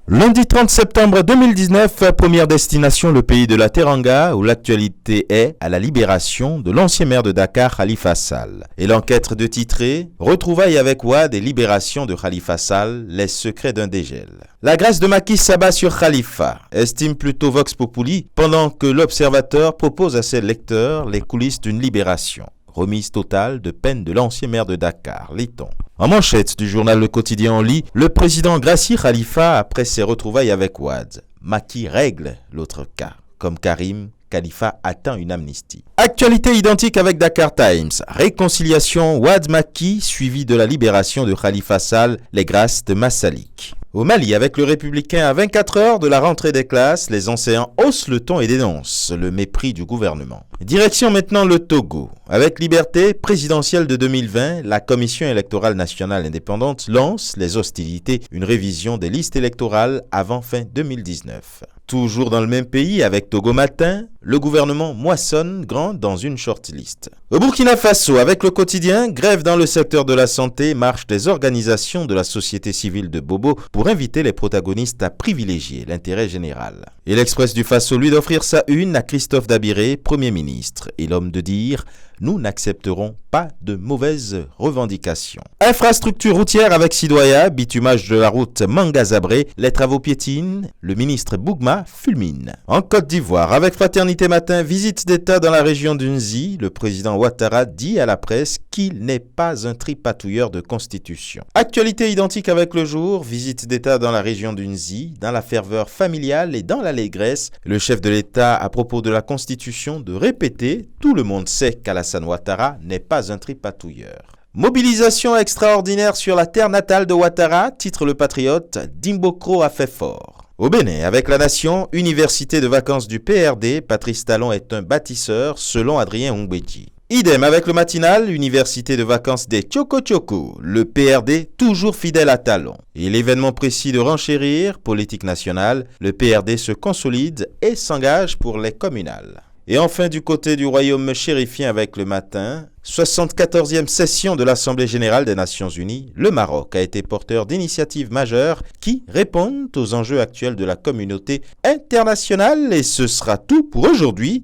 Lundi 30 septembre 2019, première destination, le pays de la Teranga, où l'actualité est à la libération de l'ancien maire de Dakar, Khalifa Sall. Et l'enquête de titré « Retrouvailles avec Wade et libération de Khalifa Sall, les secrets d'un dégel ». La grâce de Macky s'abat sur Khalifa, estime plutôt Vox Populi, pendant que l'Observateur propose à ses lecteurs les coulisses d'une libération. Remise totale de peine de l'ancien maire de Dakar, lit-on. En manchette du journal Le Quotidien, on lit « Le président gracie Khalifa après ses retrouvailles avec Wade. Macky règle l'autre cas. Comme Karim, Khalifa atteint une amnistie. » Actualité identique avec Dakar Times. Réconciliation Wade-Macky suivi de la libération de Khalifa Sall, les grâces de Massalik. Au Mali, avec le Républicain à 24 heures de la rentrée des classes, les enseignants haussent le ton et dénoncent le mépris du gouvernement. Direction maintenant le Togo. Avec Liberté présidentielle de 2020, la Commission électorale nationale indépendante lance les hostilités, une révision des listes électorales avant fin 2019. Toujours dans le même pays, avec Togo Matin, le gouvernement moissonne grande dans une shortlist. Au Burkina Faso, avec le quotidien, grève dans le secteur de la santé, marche des organisations de la société civile de Bobo pour inviter les protagonistes à privilégier l'intérêt général. Et l'Express du Faso, lui, d'offrir sa une à Christophe Dabiré, Premier ministre, et l'homme de dire « Nous n'accepterons pas de mauvaises revendications ». Infrastructure routière avec Sidoya, bitumage de la route Mangazabré, les travaux piétinent, le ministre Bougma fulmine. En Côte d'Ivoire, avec Fraternité Matin, visite d'État dans la région d'Unzi, le président Ouattara dit à la presse qu'il n'est pas un tripatouilleur de constitution. Actualité identique avec Le Jour, visite d'État dans la région d'Unzi, dans la ferveur familiale et dans l'allégresse, le chef de l'État à propos de la constitution de répéter « Tout le monde sait qu'Alassane Ouattara n'est pas un tripatouilleur ». Mobilisation extraordinaire sur la terre natale de Ouattara, titre Le Patriote, Dimbokro a fait fort. Au Bénin, avec La Nation, université de vacances du PRD, Patrice Talon est un bâtisseur selon Adrien Ongbeji. Idem avec le Matinal, université de vacances des Tchoko Tchoko, le PRD toujours fidèle à Talon. Et l'événement précis de renchérir, politique nationale, le PRD se consolide et s'engage pour les communales. Et enfin du côté du royaume chérifien avec Le Matin, 74e session de l'Assemblée générale des Nations unies, le Maroc a été porteur d'initiatives majeures qui répondent aux enjeux actuels de la communauté internationale. Et ce sera tout pour aujourd'hui.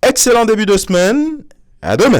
Excellent début de semaine, à demain.